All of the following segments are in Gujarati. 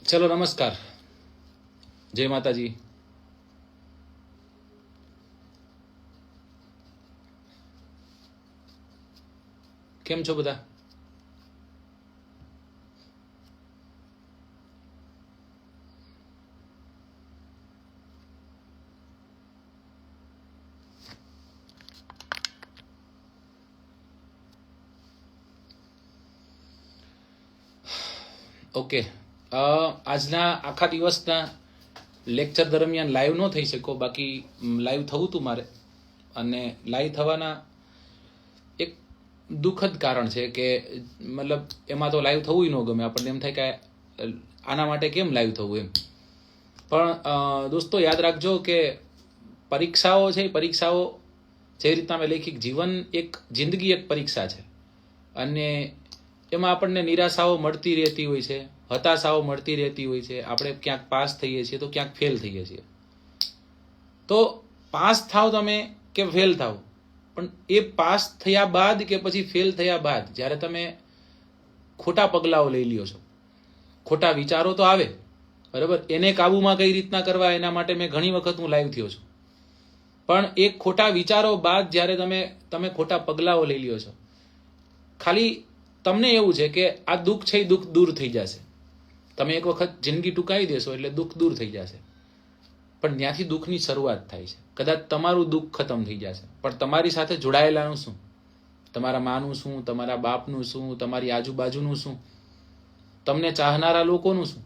ચલો નમસ્કાર, જય માતાજી. કેમ છો બધા? ઓકે, આજના આખા દિવસના લેક્ચર દરમિયાન લાઈવ ન થઈ શકો, બાકી લાઈવ થવું હતું મારે. અને લાઈવ થવાના એક દુઃખદ કારણ છે કે મતલબ એમાં તો લાઈવ થવું ન ગમે આપણને. એમ થાય કે આના માટે કેમ લાઈવ થવું એમ. પણ દોસ્તો યાદ રાખજો કે પરીક્ષાઓ છે, પરીક્ષાઓ જે રીતના મેં લેખિક જીવન એક જિંદગી એક પરીક્ષા છે, અને એમાં આપણને નિરાશાઓ મળતી રહેતી હોય છે, હતાશાઓ મળતી રહેતી હોય છે. આપણે ક્યાંક પાસ થઈએ છીએ તો ક્યાંક ફેલ થઈએ છીએ. તો પાસ થાવ તમે કે ફેલ થાવ, પણ એ પાસ થયા બાદ કે પછી ફેલ થયા બાદ જ્યારે તમે ખોટા પગલાઓ લઈ લ્યો છો, ખોટા વિચારો તો આવે, બરાબર, એને કાબુમાં કઈ રીતના કરવા એના માટે મેં ઘણી વખત હું લાઈવ થયો છું. પણ એ ખોટા વિચારો બાદ જ્યારે તમે ખોટા પગલાઓ લઈ લ્યો છો, ખાલી તમને એવું છે કે આ દુઃખ છે એ દુઃખ દૂર થઈ જશે. તમે એક વખત જિંદગી ટૂંકાવી દેશો એટલે દુઃખ દૂર થઈ જશે. પણ ત્યાંથી દુઃખની શરૂઆત થાય છે. કદાચ તમારું દુઃખ ખતમ થઈ જશે, પણ તમારી સાથે જોડાયેલાનું શું? તમારા માનું શું? તમારા બાપનું શું? તમારી આજુબાજુનું શું? તમને ચાહનારા લોકોનું શું?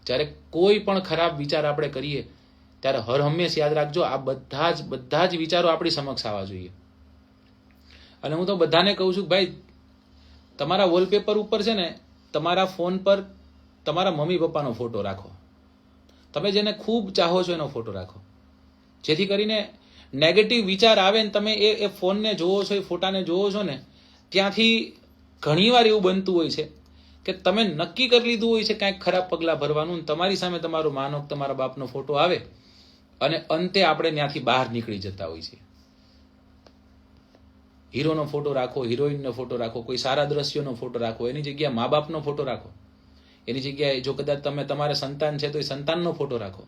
જ્યારે કોઈ પણ ખરાબ વિચાર આપણે કરીએ ત્યારે હર હંમેશ યાદ રાખજો, આ બધા જ વિચારો આપણી સમક્ષ આવવા જોઈએ. અને હું તો બધાને કહું છું કે ભાઈ, તમારા વોલપેપર ઉપર છે ને, તમારા ફોન પર તમારા મમ્મી પપ્પાનો ફોટો રાખો. તમે જેને ખૂબ ચાહો છો એનો ફોટો રાખો, જેથી કરીને નેગેટિવ વિચાર આવે ને તમે એ ફોનને જોવો છો, એ ફોટાને જોવો છો ને, ત્યાંથી ઘણીવાર એવું બનતું હોય છે કે તમે નક્કી કરી લીધું હોય છે કાંઈક ખરાબ પગલાં ભરવાનું, તમારી સામે તમારો માનો તમારા બાપનો ફોટો આવે અને અંતે આપણે ત્યાંથી બહાર નીકળી જતા હોય છે. હીરોનો ફોટો રાખો, હિરોઈનનો ફોટો રાખો, કોઈ સારા દ્રશ્યોનો ફોટો રાખો, એની જગ્યાએ મા બાપનો ફોટો રાખો. એની જગ્યાએ જો કદાચ તમારે સંતાન છે તો એ સંતાનનો ફોટો રાખો,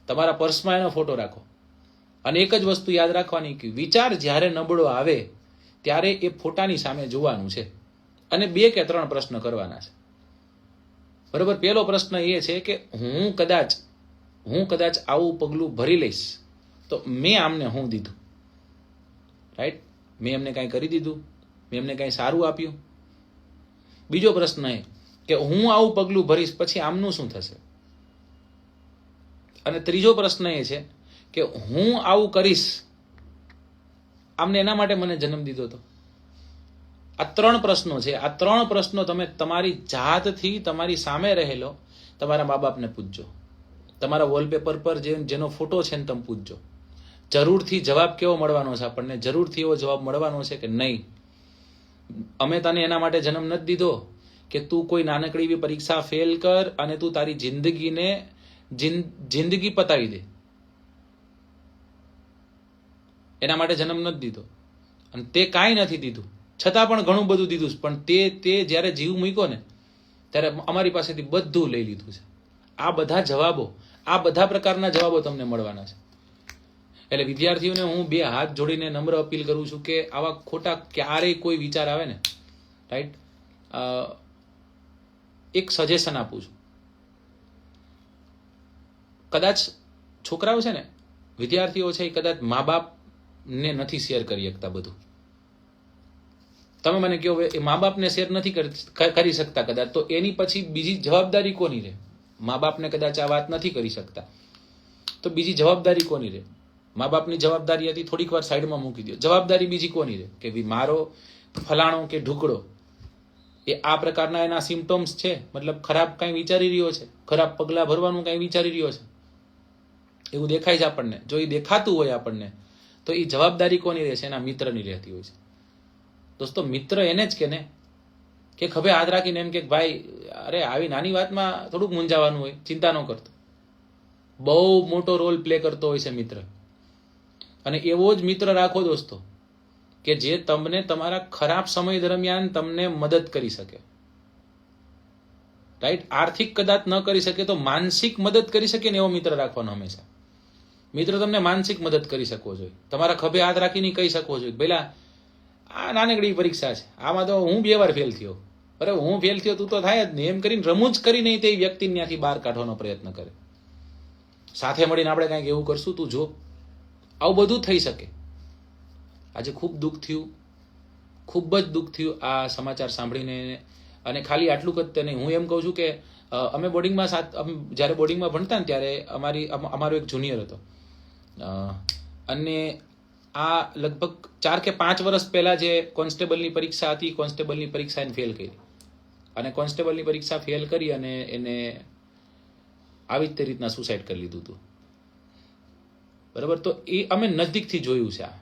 તમારા પર્સમાં એનો ફોટો રાખો. અને એક જ વસ્તુ યાદ રાખવાની કે વિચાર જ્યારે નબળો આવે ત્યારે એ ફોટાની સામે જોવાનું છે અને 2 કે 3 પ્રશ્ન કરવાના છે, બરાબર. પહેલો પ્રશ્ન એ છે કે હું કદાચ આવું પગલું ભરી લઈશ તો મેં આમને શું દીધું? રાઈટ, મેં એમને કાંઈ કરી દીધું? મેં એમને કાંઈ સારું આપ્યું? બીજો પ્રશ્ન એ કે હું આવું પગલું ભરીશ પછી આમનું શું થશે? અને ત્રીજો પ્રશ્ન એ છે કે હું આવું કરીશ, આમને એના માટે મને જન્મ દીધો હતો. આ 3 પ્રશ્નો છે. આ 3 પ્રશ્નો તમે તમારી જાતથી તમારી સામે રહેલો તમારા મા બાપને પૂછજો. તમારા વોલપેપર પર જેનો ફોટો છે ને તમે પૂછજો. જરૂરથી જવાબ કેવો મળવાનો છે આપણને? જરૂરથી એવો જવાબ મળવાનો છે કે નહીં, અમે તને એના માટે જન્મ નથી દીધો કે તું કોઈ નાનકડી એવી પરીક્ષા ફેલ કર અને તું તારી જિંદગી પતાવી દે. એના માટે જન્મ નથી દીધો. અને તે કાંઈ નથી દીધું, છતાં પણ ઘણું બધું દીધું. પણ તે જ્યારે જીવ મૂક્યો ને ત્યારે અમારી પાસેથી બધું લઈ લીધું છે. આ બધા જવાબો, આ બધા પ્રકારના જવાબો તમને મળવાના છે. એટલે વિદ્યાર્થીઓને હું 2 હાથ જોડીને નમ્ર અપીલ કરું છું કે આવા ખોટા ક્યારેય કોઈ વિચાર આવે ને, રાઈટ, એક સજેશન આપું છું. કદાચ છોકરાઓ છે ને, વિદ્યાર્થીઓ છે, એ કદાચ મા બાપને નથી શેર કરી શકતા બધું. તમે મને કહો એ મા બાપને શેર નથી કરી શકતા કદાચ, તો એની પછી બીજી જવાબદારી કોની રહે? મા બાપને કદાચ આ વાત નથી કરી શકતા તો બીજી જવાબદારી કોની રહે? મા બાપની જવાબદારી હતી થોડીક વાર સાઈડમાં મૂકી દો. જવાબદારી બીજી કોની રહે? કે મારો ફલાણો કે ઢુકડો એ આ પ્રકારના એના સિમ્પટમ્સ છે, મતલબ ખરાબ કાંઈ વિચારી રહ્યો છે, ખરાબ પગલાં ભરવાનું કાંઈ વિચારી રહ્યો છે, એવું દેખાય છે આપણને. જો એ દેખાતું હોય આપણને તો એ જવાબદારી કોની રહે છે? એના મિત્રની રહેતી હોય છે. દોસ્તો, મિત્ર એને જ કે ને કે ખભે હાથ રાખીને એમ કે ભાઈ, અરે આવી નાની વાતમાં થોડુંક મૂંઝાવાનું હોય, ચિંતા ન કરતો. બહુ મોટો રોલ પ્લે કરતો હોય છે મિત્ર. અને એવો જ મિત્ર રાખો દોસ્તો કે જે તમને તમારા ખરાબ સમય દરમિયાન તમને મદદ કરી શકે. રાઈટ. આર્થિક કદાચ ન કરી શકે તો માનસિક મદદ કરી શકે ને એવો મિત્ર રાખવાનો હંમેશા. મિત્ર તમને માનસિક મદદ કરી શકવો જોઈએ. તમારા ખભે હાથ રાખીને કહી શકવો જોઈએ, પેલા આ નાનકડી પરીક્ષા છે, આમાં તો હું 2 વાર ફેલ થયો, અરે હું ફેલ થયો તું તો થાય જ નહીં, એમ કરીને રમૂજ કરીને તે વ્યક્તિને ત્યાંથી બહાર કાઢવાનો પ્રયત્ન કરે. સાથે મળીને આપણે કંઈક એવું કરશું, તું જો. આવું બધું થઈ શકે. આજે ખૂબ દુઃખ થયું, ખૂબ જ દુઃખ થયું આ સમાચાર સાંભળીને. અને ખાલી આટલું જ નહીં, હું એમ કહું છું કે અમે બોર્ડિંગમાં જ્યારે બોર્ડિંગમાં ભણતા ને ત્યારે અમારો એક જુનિયર હતો, અને આ લગભગ 4 કે 5 વર્ષ પહેલા જે કોન્સ્ટેબલની પરીક્ષા હતી, કોન્સ્ટેબલની પરીક્ષા એને ફેલ કરી, અને કોન્સ્ટેબલની પરીક્ષા ફેલ કરી અને એને આવી જ રીતના સુસાઇડ કરી લીધું હતું. બરાબર. તો એ અમે નજીકથી જોયું છે. આ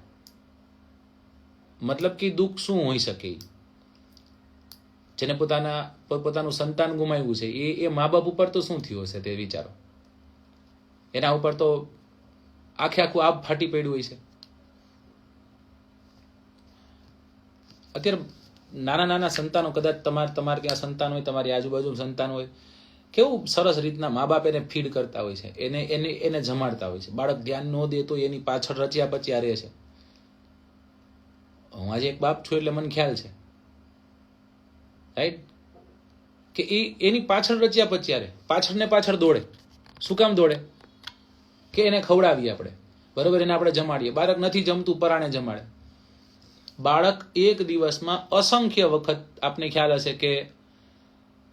મતલબ કે દુઃખ શું હોઈ શકે, જેને પોતાનું સંતાન ગુમાવ્યું છે, એ મા બાપ ઉપર તો શું થયું હશે તે વિચારો. એના ઉપર તો આખું આબ ફાટી પડ્યું હોય છે. અત્યારે નાના નાના સંતાનો, કદાચ તમારે ત્યાં સંતાન હોય, તમારી આજુબાજુ સંતાન હોય, કેવું સરસ રીતના મા બાપ એને ફીડ કરતા હોય છે, એને જમાડતા હોય છે. બાળક ધ્યાન ન દે તો એની પાછળ રચ્યા પચ્યા રહે છે. હું આજે એક બાપ છું એટલે મને ખ્યાલ છે, રાઈટ, કે એની પાછળ રચ્યા પચ્યા રહે, પાછળ ને પાછળ દોડે. શું કામ દોડે? કે એને ખવડાવીએ આપણે, બરોબર, એને આપણે જમાડીએ. બાળક નથી જમતું, પરાણે જમાડે. બાળક એક દિવસમાં અસંખ્ય વખત, આપને ખ્યાલ હશે કે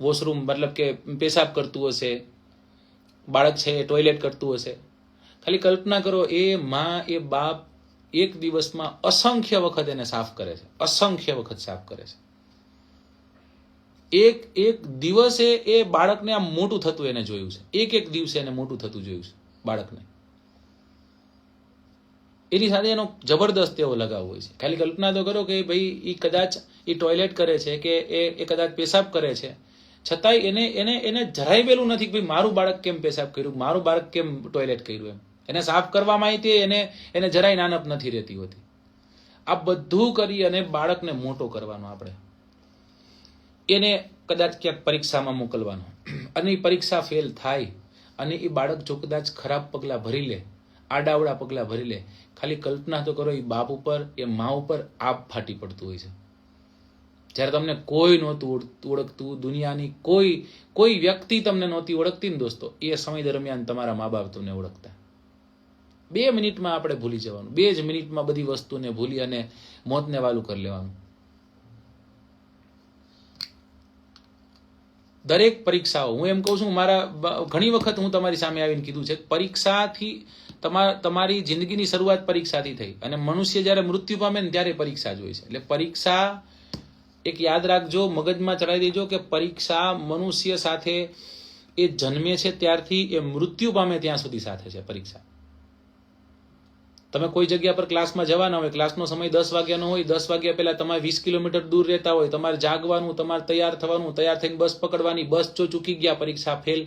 વોશરૂમ મતલબ કે પેશાબ કરતું હશે, બાળક છે એ ટોયલેટ કરતું હશે. ખાલી કલ્પના કરો, એ માં એ બાપ એક દિવસમાં અસંખ્ય વખત એને સાફ કરે છે, અસંખ્ય વખત સાફ કરે છે. એક દિવસે એ બાળકને આમ મોટું થતું એને જોયું છે. એક દિવસે એને મોટું થતું જોયું છે બાળકને. એની સાથે એનો જબરદસ્ત એવો લગાવ હોય છે. ખાલી કલ્પના તો કરો કે ભાઈ એ કદાચ એ ટોયલેટ કરે છે કે એ કદાચ પેશાબ કરે છે, છતાંય એને જરાય પેલું નથી કે ભાઈ મારું બાળક કેમ પેશાબ કર્યું, મારું બાળક કેમ ટોયલેટ કર્યું. એને સાફ કરવામાં એને જરાય નાનપ નથી રહેતી હોતી. આ બધું કરી અને બાળકને મોટો કરવાનો, આપણે એને કદાચ ક્યાંક પરીક્ષામાં મોકલવાનો, અને એ પરીક્ષા ફેલ થાય અને એ બાળક જો કદાચ ખરાબ પગલાં ભરી લે, આડાવડા પગલાં ભરી લે, ખાલી કલ્પના તો કરો, એ બાપ ઉપર, એ મા ઉપર આપ ફાટી પડતું હોય છે. જ્યારે તમને કોઈ નહોતું ઓળખતું, દુનિયાની કોઈ વ્યક્તિ તમને નહોતી ઓળખતી ને દોસ્તો, એ સમય દરમિયાન તમારા મા બાપ તમને ઓળખતા. 2 મિનિટમાં આપણે ભૂલી જવાનું, 2 જ મિનિટમાં બધી વસ્તુને ભૂલી અને મોતને વાલું કરી લેવાનું. દરેક પરીક્ષાઓ, હું એમ કહું છું, ઘણી વખત હું તમારી સામે આવીને કીધું છે, પરીક્ષાથી તમારી જિંદગીની શરૂઆત પરીક્ષાથી થઈ, અને મનુષ્ય જ્યારે મૃત્યુ પામે ને ત્યારે પરીક્ષા જ હોય છે. એટલે પરીક્ષા એક યાદ રાખજો, મગજમાં ચડાવી દેજો કે પરીક્ષા મનુષ્ય સાથે એ જન્મે છે ત્યારથી એ મૃત્યુ પામે ત્યાં સુધી સાથે છે પરીક્ષા. તમે કોઈ જગ્યા પર ક્લાસમાં જવાના હોય, ક્લાસનો સમય 10 વાગ્યાનો હોય, 10 વાગ્યા પહેલા તમારે 20 કિલોમીટર દૂર રહેતા હોય, તમારે જાગવાનું, તમારે તૈયાર થવાનું, તૈયાર થઈને બસ પકડવાની, બસ જો ચૂકી ગયા પરીક્ષા ફેલ.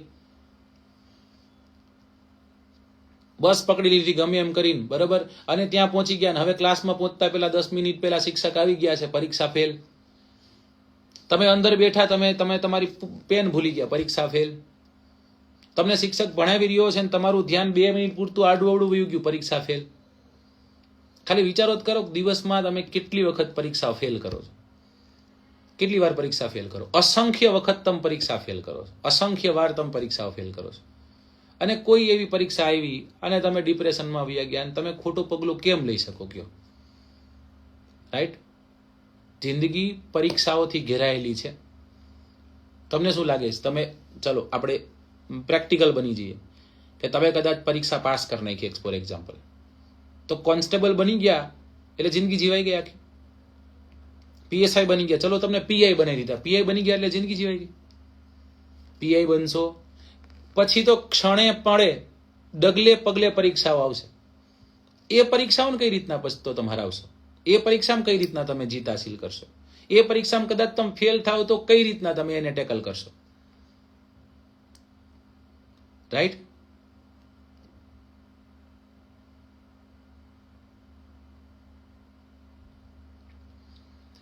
બસ પકડી લીધી ગમે એમ કરીને, બરાબર, અને ત્યાં પહોંચી ગયા, હવે ક્લાસમાં પહોંચતા પહેલા 10 મિનિટ પહેલા શિક્ષક આવી ગયા છે, પરીક્ષા ફેલ. તમે અંદર બેઠા, તમે તમારી પેન ભૂલી ગયા, પરીક્ષા ફેલ. તમને શિક્ષક ભણાવી રહ્યો છે ને તમારું ધ્યાન 2 મિનિટ પૂરતું આડું વયું ગયું, પરીક્ષા ફેલ. ખાલી વિચારો કરો, દિવસમાં તમે કેટલી વખત પરીક્ષા ફેલ કરો છો, કેટલી વાર પરીક્ષા ફેલ કરો. અસંખ્ય વખત તમે પરીક્ષા ફેલ કરો છો, અસંખ્ય વાર તમે પરીક્ષાઓ ફેલ કરો છો. અને કોઈ એવી પરીક્ષા આવી અને તમે ડિપ્રેશનમાં વયા ગયા, અને તમે ખોટું પગલું કેમ લઈ શકો કયો? રાઈટ. જિંદગી પરીક્ષાઓથી ઘેરાયેલી છે. તમને શું લાગે છે? તમે ચલો આપણે પ્રેક્ટિકલ બની જઈએ કે તમે કદાચ પરીક્ષા પાસ કરી નાખી, ફોર એક્ઝામ્પલ, તો કોન્સ્ટેબલ બની ગયા એટલે જિંદગી જીવાઈ ગઈ આખી. પીએસઆઈ બની ગયા, ચલો તમને પીઆઈ બનાવી દીધા, પીઆઈ બની ગયા એટલે જિંદગી જીવાઈ ગઈ. પીઆઈ બનશો પછી તો ક્ષણે પડે ડગલે પગલે પરીક્ષાઓ આવશે. એ પરીક્ષાઓને કઈ રીતના પછી તો તમે હરાવશો? એ પરીક્ષામાં કઈ રીતના તમે જીત હાસિલ કરશો? એ પરીક્ષામાં કદાચ તમે ફેલ થાવ તો કઈ રીતના તમે એને ટેકલ કરશો? રાઈટ.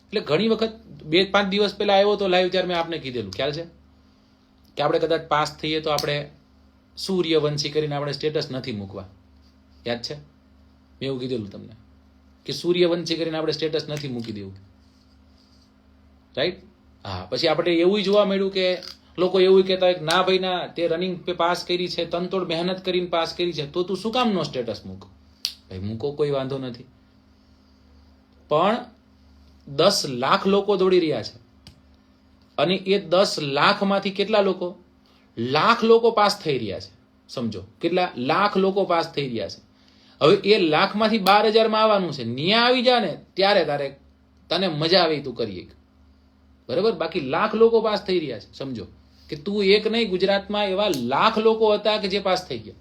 એટલે ઘણી વખત 2-5 દિવસ પહેલા આવ્યો તો લાઈવ, ત્યારે મેં આપને કીધેલું, ખ્યાલ છે કે આપણે કદાચ પાસ થઈએ તો આપણે સૂર્યવંશી કરીને આપણે સ્ટેટસ નથી મૂકવા. યાદ છે? મેં એવું કીધેલું તમને કે સૂર્યવંશી કરીને આપણે સ્ટેટસ નથી મૂકી દેવું. રાઈટ? હા. પછી આપણે એવું જોવા મળ્યું કે લોકો એવું કહેતા હોય કે ના ભાઈ ના, તે રનિંગ પાસ કરી છે, તનતોડ મહેનત કરીને પાસ કરી છે, તો તું શું કામ નો સ્ટેટસ મૂક? ભાઈ મૂકો, કોઈ વાંધો નથી. પણ 10 લાખ લોકો દોડી રહ્યા છે અને એ 10 લાખમાંથી કેટલા લોકો? લાખ લોકો પાસ થઈ રહ્યા છે. સમજો, કેટલા લાખ લોકો પાસ થઈ રહ્યા છે. હવે એ લાખમાંથી 12,000 આવવાનું છે. ન્યા આવી જા ને ત્યારે તને મજા આવે તું કરીએ, બરાબર? બાકી લાખ લોકો પાસ થઈ રહ્યા છે. સમજો કે તું એક નહીં, ગુજરાતમાં એવા લાખ લોકો હતા કે જે પાસ થઈ ગયા,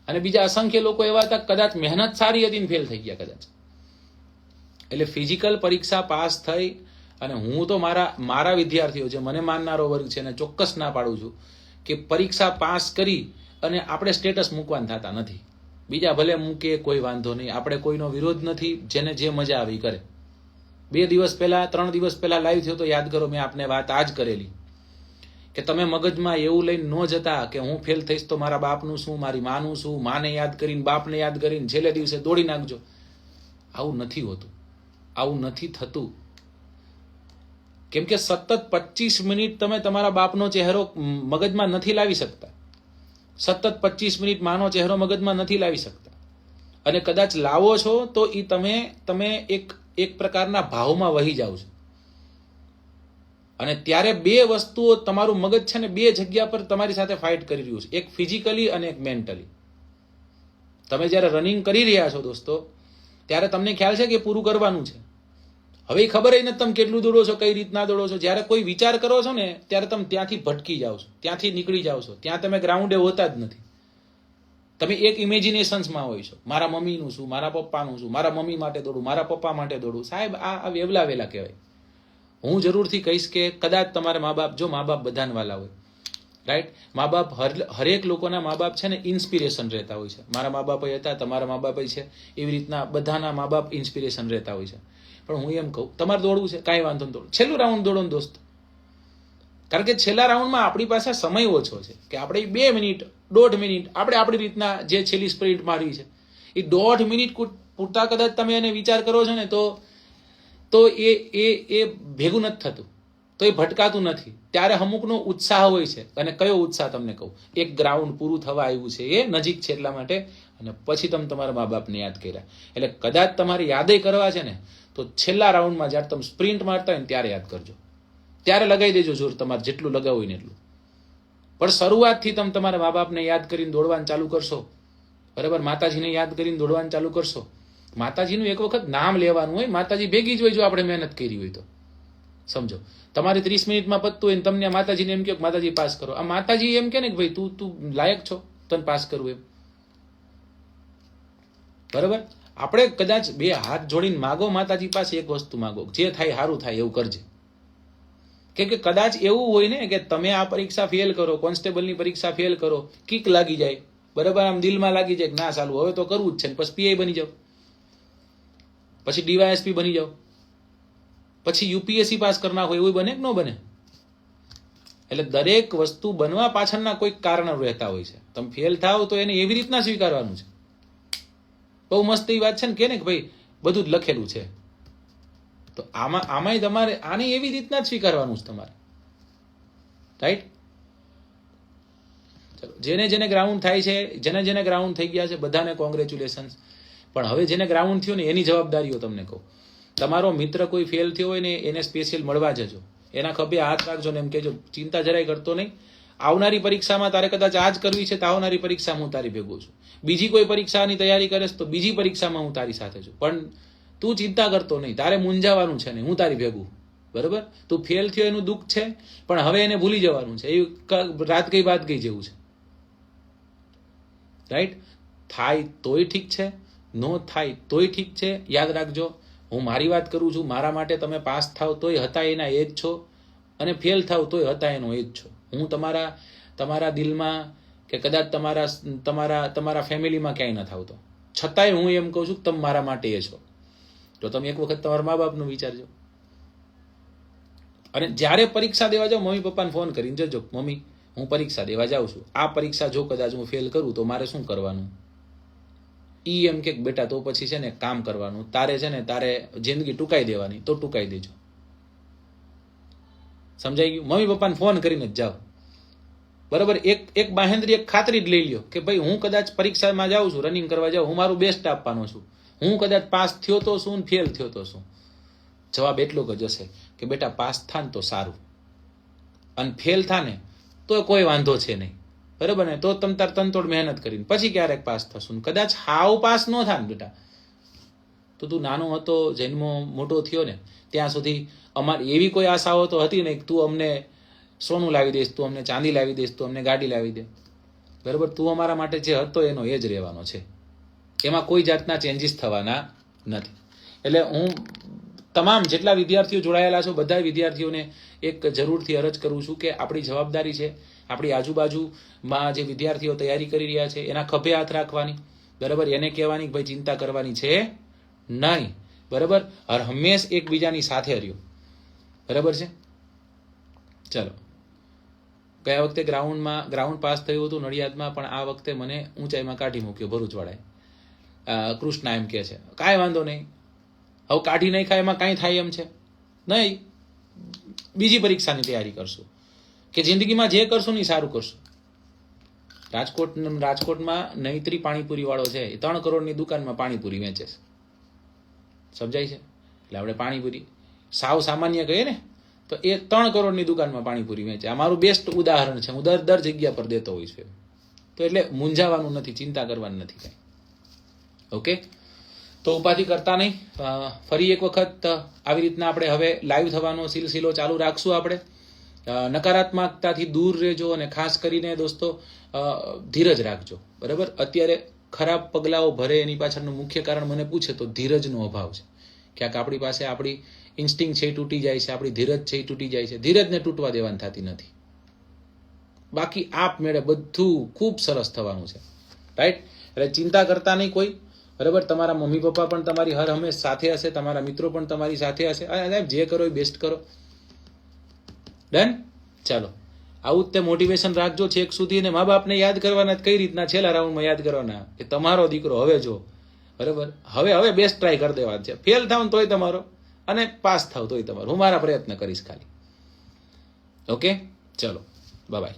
અને બીજા અસંખ્ય લોકો એવા હતા કદાચ મહેનત સારી હતી ને ફેલ થઈ ગયા કદાચ. એટલે ફિઝિકલ પરીક્ષા પાસ થઈ, અને હું તો મારા વિદ્યાર્થીઓ છે, મને માનનારો વર્ગ છે, અને ચોક્કસ ના પાડું છું કે પરીક્ષા પાસ કરી અને આપણે સ્ટેટસ મૂકવાના થતા નથી. બીજા ભલે મૂકે, કોઈ વાંધો નહીં, આપણે કોઈનો વિરોધ નથી. જેને જે મજા આવી કરે. 2 દિવસ પહેલા 3 દિવસ પહેલા લાઈવ થયો તો યાદ કરો, મેં આપને વાત આજ કરેલી કે તમે મગજમાં એવું લઈને ન જતા કે હું ફેલ થઈશ તો મારા બાપનું શું, મારી માનું શું, માને યાદ કરીને, બાપને યાદ કરીને છેલ્લે દિવસે દોડી નાખજો. આવું નથી હોતું, આવું નથી થતું. કેમ કે સતત 25 મિનિટ તમે તમારા બાપનો ચહેરો મગજમાં નથી લાવી શકતા. સતત 25 મિનિટ માનો ચહેરો મગજમાં નથી લાવી શકતા. અને કદાચ લાવો છો તો એ તમે એક પ્રકારના ભાવમાં વહી જાઓ છો. અને ત્યારે 2 વસ્તુઓ, તમારું મગજ છે ને 2 જગ્યા પર તમારી સાથે ફાઇટ કરી રહ્યું છે. એક ફિઝિકલી અને એક મેન્ટલી. તમે જ્યારે રનિંગ કરી રહ્યા છો દોસ્તો, ત્યારે તમને ખ્યાલ છે કે પૂરું કરવાનું છે. હવે ખબર નથી તમે કેટલું દોડો છો, કઈ રીતના દોડો છો. જ્યારે કોઈ વિચાર કરો છો ને ત્યારે તમે ત્યાંથી ભટકી જાઓ છો, ત્યાંથી નીકળી જાઓ છો. ત્યાં તમે ગ્રાઉન્ડે હોતા જ નથી. તમે એક ઇમેજિનેશન્સમાં હોય છો. મારા મમ્મીનું શું, મારા પપ્પાનું શું, મારા મમ્મી માટે દોડું, મારા પપ્પા માટે દોડું. સાહેબ, આ વેવલા વેલા કહેવાય. હું જરૂરથી કહીશ કે કદાચ તમારા મા બાપ, જો મા બાપ બધાને વાલા હોય, રાઈટ? મા બાપ, હરેક લોકોના મા બાપ છે ને ઇન્સ્પિરેશન રહેતા હોય છે. મારા મા બાપ હતા, તમારા મા બાપ છે, એવી રીતના બધાના મા બાપ ઇન્સ્પિરેશન રહેતા હોય છે. પણ હું એમ કહું, તમારે દોડવું છે, કાંઈ વાંધો નહીં, દોડો. છેલ્લું રાઉન્ડ દોડો ને દોસ્ત. કારણ કે છેલ્લા રાઉન્ડમાં આપણી પાસે સમય ઓછો છે કે આપણે 2 મિનિટ, 1.5 મિનિટ આપણે આપણી રીતના જે છેલ્લી સ્પ્રિન્ટ મારવી છે, એ 1.5 મિનિટ પૂરતા કદાચ તમે એને વિચાર કરો છો ને તો એ ભેગું નથી થતું, તો એ ભટકાતું નથી. ત્યારે અમુકનો ઉત્સાહ હોય છે. અને કયો ઉત્સાહ તમને કહું, એક ગ્રાઉન્ડ પૂરું થવા આવ્યું છે, એ નજીક છે એટલા માટે. અને પછી તમે તમારા મા બાપને યાદ કર્યા. એટલે કદાચ તમારે યાદે કરવા છે ને તો છેલ્લા રાઉન્ડમાં જ્યારે તમે સ્પ્રિન્ટ મારતા હોય ને ત્યારે યાદ કરજો. ત્યારે લગાવી દેજો જોર, તમારે જેટલું લગાવવું હોય ને એટલું. પણ શરૂઆતથી તમે તમારા મા બાપને યાદ કરીને દોડવાનું ચાલુ કરશો, બરાબર? માતાજીને યાદ કરીને દોડવાનું ચાલુ કરશો. માતાજીનું એક વખત નામ લેવાનું હોય. માતાજી ભેગી જ હોય જો આપણે મહેનત કરી હોય તો. સમજો, તમારે 30 મિનિટમાં પતતું હોય ને તમને માતાજીને એમ કહો કે માતાજી પાસ કરો. આ માતાજી એમ કે ને કે ભાઈ તું લાયક છો, તને પાસ કરવું એમ, બરાબર? આપણે કદાચ 2 હાથ જોડીને માગો માતાજી પાસે, એક વસ્તુ માગો, જે થાય સારું થાય એવું કરજે. કેમ કે કદાચ એવું હોય ને કે તમે આ પરીક્ષા ફેલ કરો, કોન્સ્ટેબલની પરીક્ષા ફેલ કરો, કિક લાગી જાય, બરાબર? આમ દિલમાં લાગી જાય કે ના ચાલુ હવે તો કરવું જ છે, પછી પીઆઈ બની જાઓ, પછી ડીવાયએસપી બની જાઓ, પછી યુપીએસસી પાસ કરી નાખો, એવું બને કે ન બને? એટલે દરેક વસ્તુ બનવા પાછળના કોઈક કારણો રહેતા હોય છે. તમે ફેલ થાવ તો એને એવી રીતના સ્વીકારવાનું છે. બહુ મસ્ત એ વાત છે ને કે ભાઈ બધું જ લખેલું છે, તો આમાંય તમારે આને એવી રીતના જ સ્વીકારવાનું છે તમારે, રાઈટ? ચલો, જેને ગ્રાઉન્ડ થાય છે, જેને ગ્રાઉન્ડ થઈ ગયા છે, બધાને કોંગ્રેચ્યુલેશન્સ. પણ હવે જેને ગ્રાઉન્ડ થયું ને એની જવાબદારીઓ તમને કહું. તમારો મિત્ર કોઈ ફેલ થયો હોય ને એને સ્પેશિયલ મળવા જજો, એના ખભે હાથ રાખજો ને એમ કહેજો ચિંતા જરાય કરતો નહીં, આવનારી પરીક્ષામાં તારે કદાચ આ જ કરવી છે તો આવનારી પરીક્ષામાં હું તારી ભેગો છું. બીજી કોઈ પરીક્ષાની તૈયારી કરીશ તો બીજી પરીક્ષામાં હું તારી સાથે છું. પણ તું ચિંતા કરતો નહીં, તારે મૂંઝાવાનું છે નહીં, હું તારી ભેગું, બરાબર? તું ફેલ થયો એનું દુઃખ છે, પણ હવે એને ભૂલી જવાનું છે. એ રાત ગઈ બાત ગઈ જેવું છે, રાઈટ? થાય તોય ઠીક છે, નો થાય તોય ઠીક છે. યાદ રાખજો, હું મારી વાત કરું છું, મારા માટે તમે પાસ થાવ તોય હતા એના એ જ છો, અને ફેલ થાવ તોય હતા એનો એ જ છો. હું તમારા દિલમાં કે કદાચ તમારા ફેમિલીમાં ક્યાંય ન થાવતો, છતાંય હું એમ કહું છું કે તમે મારા માટે એ છો. તો તમે એક વખત તમારા મા બાપનું વિચારજો. અને જ્યારે પરીક્ષા દેવા જાઓ, મમ્મી પપ્પાને ફોન કરીને જજો, મમ્મી હું પરીક્ષા દેવા જાઉં છું, આ પરીક્ષા જો કદાચ હું ફેલ કરું તો મારે શું કરવાનું? ઈ એમ કે બેટા તો પછી છે ને કામ કરવાનું, તારે છે ને તારે જિંદગી ટૂંકાઈ દેવાની, તો ટૂંકાઈ દેજો. સમજાઈ ગયું? મમ્મી પપ્પાને ફોન કરીને જ જાઓ, બરાબર. એક બાહેંધરી, એક ખાતરી જ લઈ લ્યો કે ભાઈ હું કદાચ પરીક્ષામાં જાઉં છું, રનિંગ કરવા જાઉં, હું મારું બેસ્ટ આપવાનો છું. હું કદાચ પાસ થયો તો શું, ફેલ થયો તો શું? જવાબ એટલો જ હશે કે બેટા પાસ થાને તો સારું, અને ફેલ થાને તો કોઈ વાંધો છે નહીં, બરાબર ને? તો તમ તાર તનતોડ મહેનત કરીને પછી ક્યારેક પાસ થશું. કદાચ હાવ પાસ ન થાય ને બેટા, તો તું નાનો હતો, જન્મો મોટો થયો ને ત્યાં સુધી અમારી એવી કોઈ આશાઓ તો હતી નહીં કે તું અમને સોનું લાવી દઈશ, તું અમને ચાંદી લાવી દઈશ, તું અમને ગાડી લાવી દે, બરાબર. તું અમારા માટે જે હતો એનો એ જ રહેવાનો છે, એમાં કોઈ જાતના ચેન્જીસ થવાના નથી. એટલે હું તમામ જેટલા વિદ્યાર્થીઓ જોડાયેલા છો બધા વિદ્યાર્થીઓને એક જરૂરથી અરજ કરું છું કે આપણી જવાબદારી છે આપણી આજુબાજુમાં જે વિદ્યાર્થીઓ તૈયારી કરી રહ્યા છે એના ખભે હાથ રાખવાની, બરાબર. એને કહેવાની કે ભાઈ ચિંતા કરવાની છે નહીં, બરાબર. હર હંમેશ એકબીજાની સાથે રહ્યો, બરાબર છે. ચલો, ગયા વખતે ગ્રાઉન્ડ પાસ થયું હતું નડિયાદમાં, પણ આ વખતે મને ઊંચાઈમાં કાઢી મૂક્યો ભરૂચવાળાએ. કૃષ્ણા એમ કહે છે કાંઈ વાંધો નહીં, હવે કાઢી નહીં ખાય એમાં કાંઈ થાય એમ છે નહીં, બીજી પરીક્ષાની તૈયારી કરશું કે જિંદગીમાં જે કરશું ને સારું કરશું. રાજકોટમાં નૈત્રી પાણીપુરી વાળો છે, 3 કરોડની દુકાનમાં પાણીપુરી વેચે છે, સમજાય છે? એટલે આપણે પાણીપુરી સાવ સામાન્ય કહીએ ને તો એ 3 કરોડની દુકાનમાં પાણીપુરી વેચે. આ મારું બેસ્ટ ઉદાહરણ છે, હું દર જગ્યા પર દેતો હોઈશ. તો એટલે મૂંઝાવાનું નથી, ચિંતા કરવાની નથી કાંઈ. ઓકે, તો ઉપાધિ કરતા નહીં. ફરી એક વખત આવી રીતના આપણે હવે લાઈવ થવાનો સિલસિલો ચાલુ રાખશું. આપણે નકારાત્મકતાથી દૂર રહેજો અને ખાસ કરીને દોસ્તો ધીરજ રાખજો, બરાબર. અત્યારે ખરાબ પગલાઓ ભરે એની પાછળનું મુખ્ય કારણ મને પૂછે તો ધીરજનો અભાવ છે. ક્યાંક આપણી પાસે આપણી ઇન્સ્ટિંગ છે એ તૂટી જાય છે, આપણી ધીરજ છે એ તૂટી જાય છે. ધીરજને તૂટવા દેવાની થતી નથી, બાકી આપમેળે બધું ખૂબ સરસ થવાનું છે, રાઈટ. એટલે ચિંતા કરતા નહીં કોઈ, બરાબર. તમારા મમ્મી પપ્પા પણ તમારી હર હંમેશ સાથે હશે, તમારા મિત્રો પણ તમારી સાથે હશે. જે કરો એ બેસ્ટ કરો, ડન. ચાલો, આવું જ તે મોટિવેશન રાખજો છેક સુધી. અને મા બાપને યાદ કરવાના કઈ રીતના છેલ્લા રાઉન્ડમાં યાદ કરવાના કે તમારો દીકરો હવે જો, બરાબર, હવે બેસ્ટ ટ્રાય કરી દેવા છે. ફેલ થાવ તોય તમારો અને પાસ થાવ તોય તમારો. હું મારા પ્રયત્ન કરીશ ખાલી. ઓકે, ચલો, બાય.